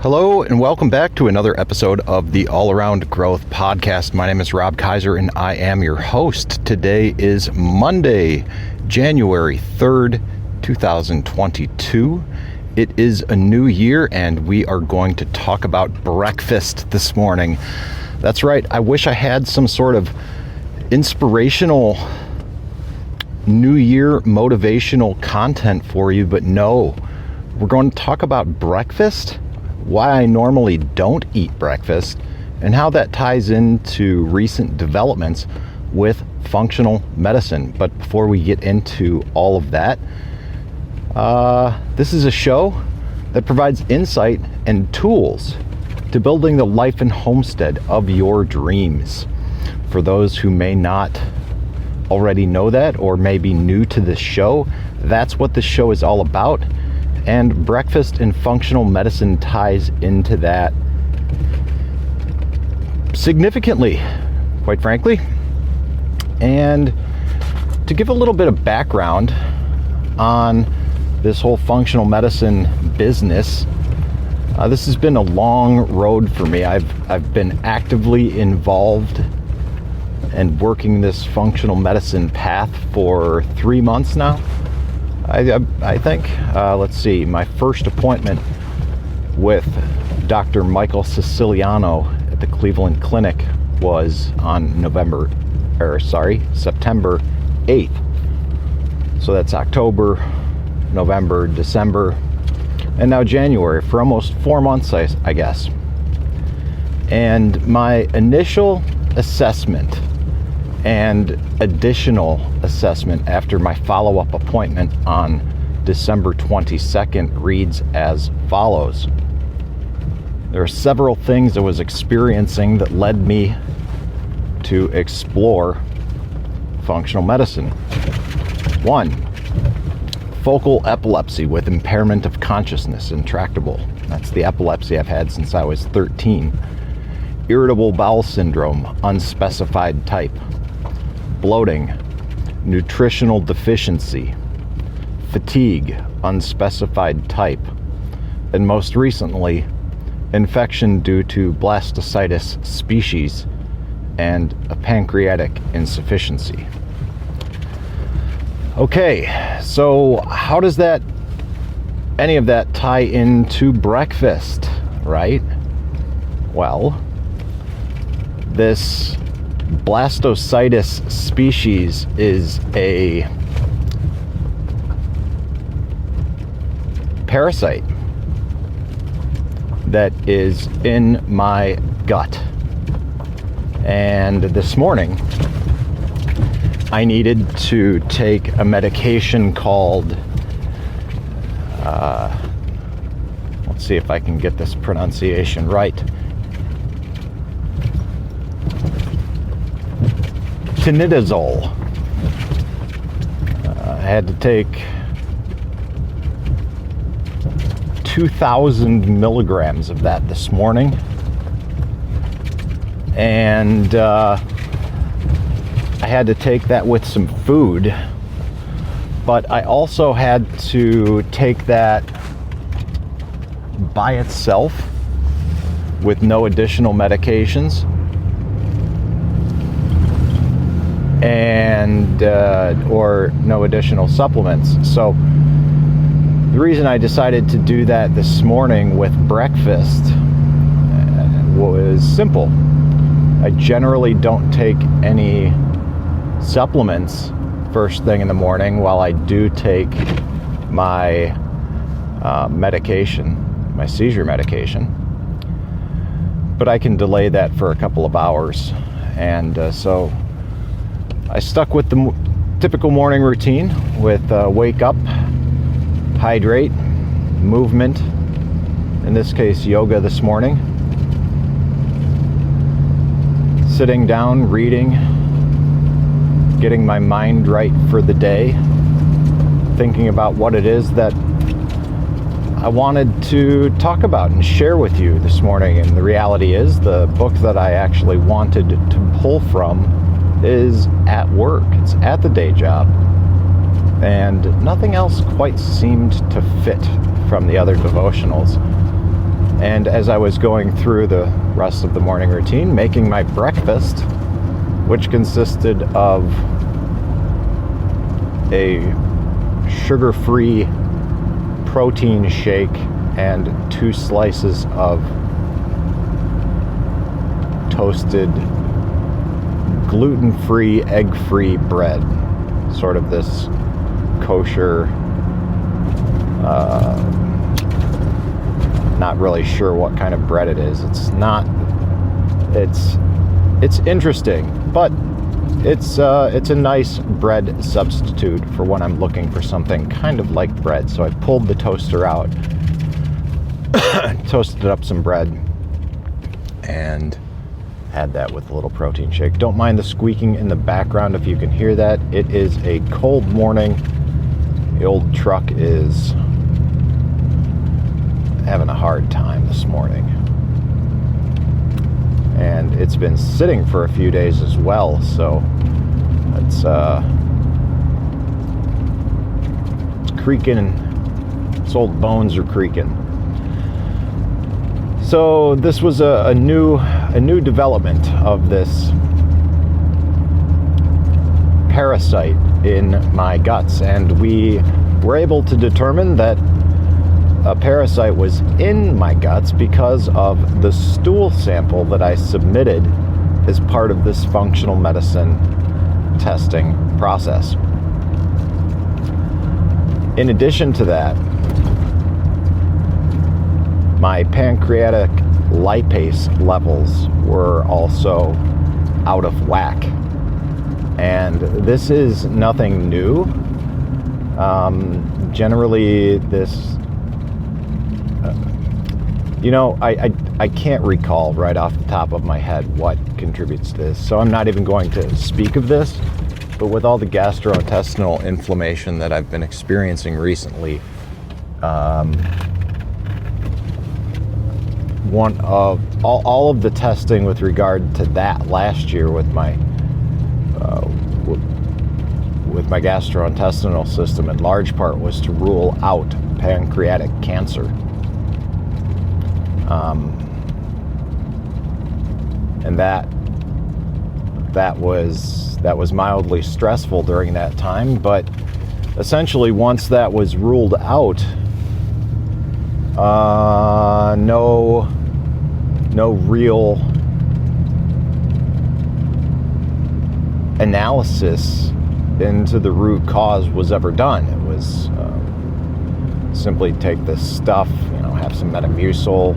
Hello and welcome back to another episode of the All Around Growth Podcast. My name is Rob Kaiser and I am your host. Today is Monday, January 3rd, 2022. It is a new year and we are going to talk about breakfast this morning. That's right, I wish I had some sort of inspirational New Year motivational content for you, but no. We're going to talk about breakfast, why I normally don't eat breakfast, and how that ties into recent developments with functional medicine. But before we get into all of that, this is a show that provides insight and tools to building the life and homestead of your dreams. For those who may not already know that or may be new to this show, that's what this show is all about. And breakfast and functional medicine ties into that significantly, quite frankly. And to give a little bit of background on this whole functional medicine business, this has been a long road for me. I've been actively involved and working this functional medicine path for 3 months now. I think, let's see, my first appointment with Dr. Michael Siciliano at the Cleveland Clinic was on September 8th. So that's October, November, December, and now January, for almost 4 months, I guess. And my initial assessment and additional assessment after my follow-up appointment on December 22nd reads as follows. There are several things I was experiencing that led me to explore functional medicine. 1, focal epilepsy with impairment of consciousness, intractable. That's the epilepsy I've had since I was 13. Irritable bowel syndrome, unspecified type. Bloating, nutritional deficiency, fatigue, unspecified type, and most recently, infection due to blastocytis species and a pancreatic insufficiency. Okay, so how does any of that tie into breakfast, right? Well, this blastocytis species is a parasite that is in my gut. And this morning, I needed to take a medication called, let's see if I can get this pronunciation right. Tinidazole. I had to take 2,000 milligrams of that this morning, and I had to take that with some food, but I also had to take that by itself with no additional medications. And or no additional supplements. So the reason I decided to do that this morning with breakfast was simple. I generally don't take any supplements first thing in the morning, while I do take my medication, my seizure medication, but I can delay that for a couple of hours. And so I stuck with the typical morning routine with wake up, hydrate, movement, in this case yoga this morning, sitting down, reading, getting my mind right for the day, thinking about what it is that I wanted to talk about and share with you this morning. And the reality is, the book that I actually wanted to pull from is at work. It's at the day job. And nothing else quite seemed to fit from the other devotionals. And as I was going through the rest of the morning routine, making my breakfast, which consisted of a sugar-free protein shake and 2 slices of toasted gluten-free, egg-free bread. Sort of this kosher, not really sure what kind of bread it is. It's interesting, but it's a nice bread substitute for when I'm looking for something kind of like bread. So I pulled the toaster out, toasted up some bread, and had that with a little protein shake. Don't mind the squeaking in the background if you can hear that. It is a cold morning. The old truck is having a hard time this morning. And it's been sitting for a few days as well, so it's creaking. Its old bones are creaking. So this was a new development of this parasite in my guts, and we were able to determine that a parasite was in my guts because of the stool sample that I submitted as part of this functional medicine testing process. In addition to that, my pancreatic lipase levels were also out of whack. And this is nothing new. Generally, this, I can't recall right off the top of my head what contributes to this, so I'm not even going to speak of this. But with all the gastrointestinal inflammation that I've been experiencing recently, one of all of the testing with regard to that last year with my gastrointestinal system in large part was to rule out pancreatic cancer. And that was mildly stressful during that time, but essentially once that was ruled out, no real analysis into the root cause was ever done. It was simply take this stuff, have some Metamucil,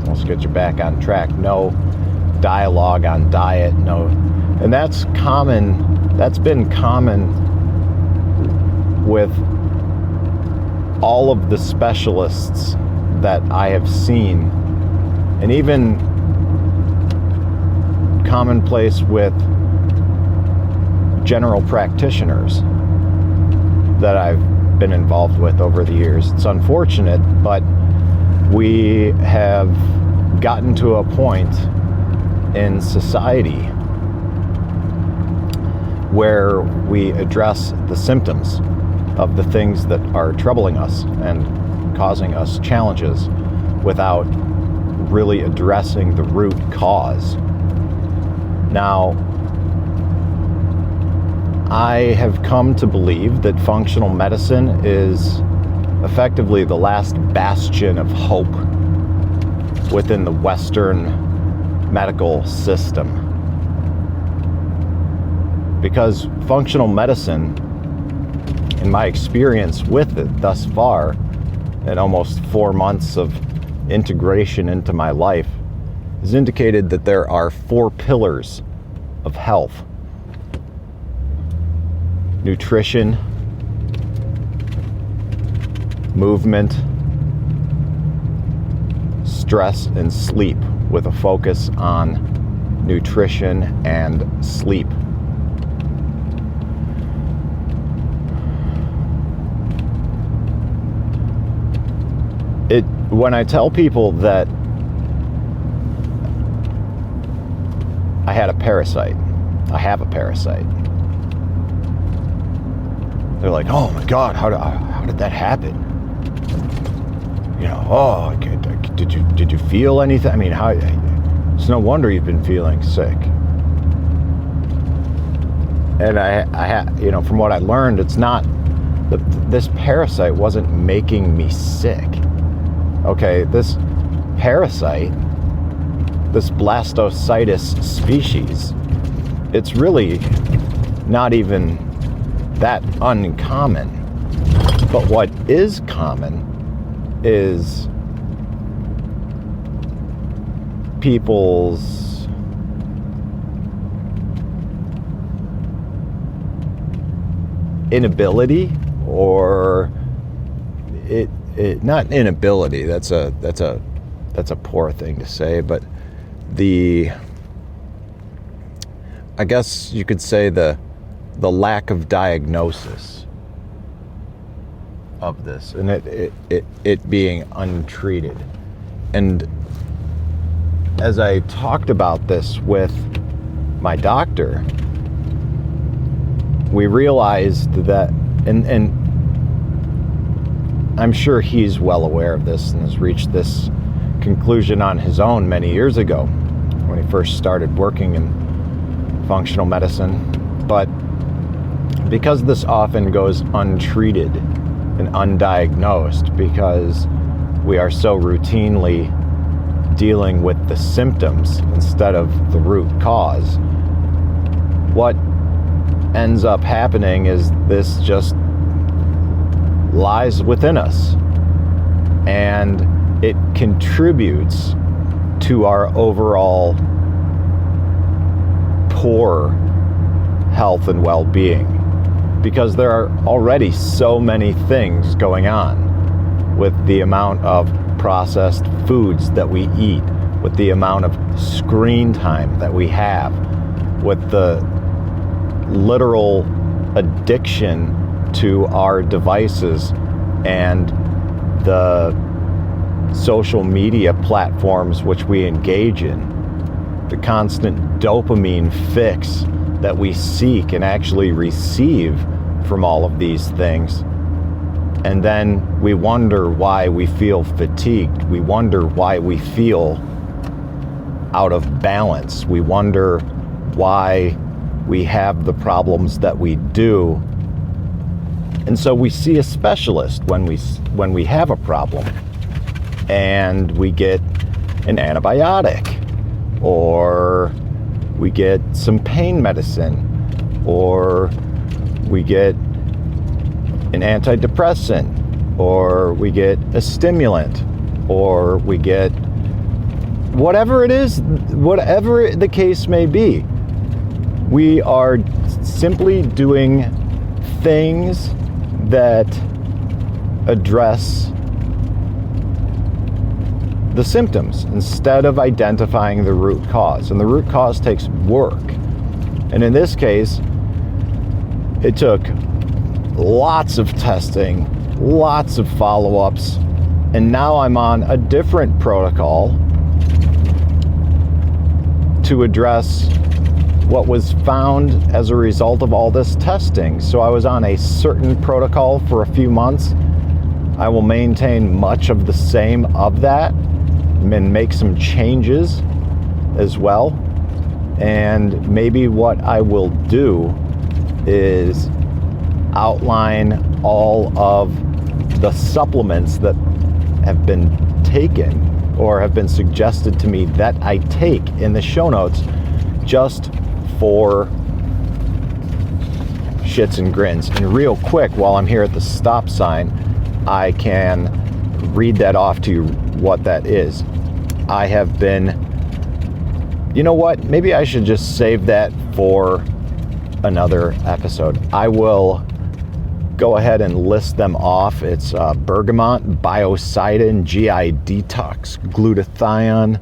let's get you back on track. No dialogue on diet, no. And that's been common with all of the specialists that I have seen, and even commonplace with general practitioners that I've been involved with over the years. It's unfortunate, but we have gotten to a point in society where we address the symptoms of the things that are troubling us and causing us challenges without really addressing the root cause. Now, I have come to believe that functional medicine is effectively the last bastion of hope within the Western medical system. Because functional medicine, in my experience with it thus far, in almost 4 months of integration into my life, has indicated that there are 4 pillars of health: nutrition, movement, stress, and sleep, with a focus on nutrition and sleep. When I tell people that I have a parasite, they're like, "Oh my God, how did that happen?" I did you feel anything? I mean, how? It's no wonder you've been feeling sick. And from what I learned, it's not, this parasite wasn't making me sick. Okay, this parasite, this blastocytis species, it's really not even that uncommon. But what is common is people's inability, or it not inability, that's a poor thing to say, but I guess you could say the lack of diagnosis of this, and it being untreated. And as I talked about this with my doctor, we realized that, and I'm sure he's well aware of this and has reached this conclusion on his own many years ago when he first started working in functional medicine. But because this often goes untreated and undiagnosed, because we are so routinely dealing with the symptoms instead of the root cause, what ends up happening is this just lies within us, and it contributes to our overall poor health and well-being, because there are already so many things going on with the amount of processed foods that we eat, with the amount of screen time that we have, with the literal addiction to our devices and the social media platforms which we engage in, the constant dopamine fix that we seek and actually receive from all of these things. And then we wonder why we feel fatigued. We wonder why we feel out of balance. We wonder why we have the problems that we do. And so we see a specialist when we have a problem, and we get an antibiotic, or we get some pain medicine, or we get an antidepressant, or we get a stimulant, or we get whatever it is, whatever the case may be. We are simply doing things that address the symptoms instead of identifying the root cause. And the root cause takes work. And in this case, it took lots of testing, lots of follow-ups, and now I'm on a different protocol to address what was found as a result of all this testing. So I was on a certain protocol for a few months. I will maintain much of the same of that and make some changes as well. And maybe what I will do is outline all of the supplements that have been taken or have been suggested to me that I take in the show notes, just for shits and grins. And real quick, while I'm here at the stop sign, I can read that off to you, what that is. I have been, you know what, maybe I should just save that for another episode. I will go ahead and list them off. It's bergamot, biocidin, GI detox, glutathione,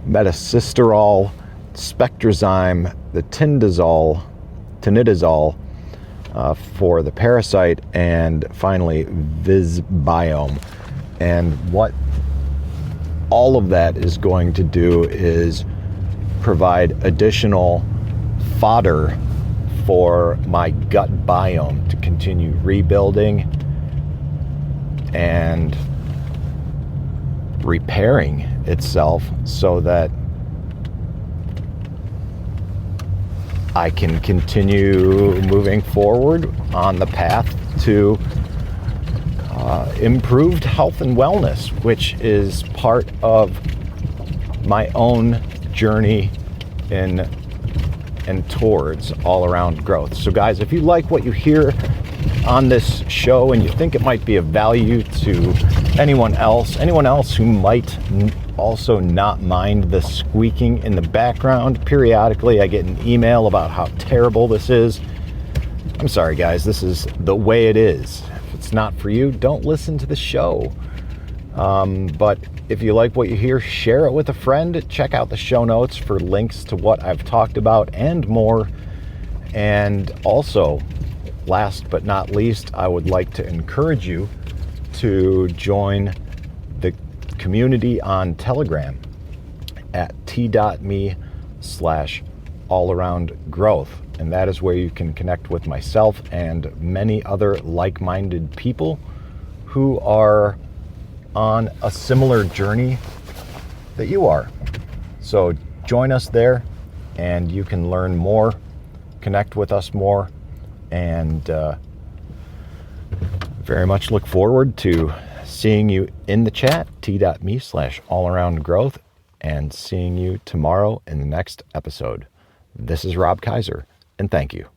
metasisterol, spectrazyme, the tinidazole for the parasite, and finally Visbiome. And what all of that is going to do is provide additional fodder for my gut biome to continue rebuilding and repairing itself so that I can continue moving forward on the path to improved health and wellness, which is part of my own journey in and towards all-around growth. So guys, if you like what you hear on this show and you think it might be of value to anyone else who might also not mind the squeaking in the background, periodically I get an email about how terrible this is. I'm sorry guys, this is the way it is. If it's not for you, don't listen to the show. But if you like what you hear, share it with a friend. Check out the show notes for links to what I've talked about and more. And also, last but not least, I would like to encourage you to join the community on Telegram at t.me/allaroundgrowth. And that is where you can connect with myself and many other like-minded people who are on a similar journey that you are. So join us there and you can learn more, connect with us more, and very much look forward to seeing you in the chat, t.me/allaroundgrowth, and seeing you tomorrow in the next episode. This is Rob Kaiser, and thank you.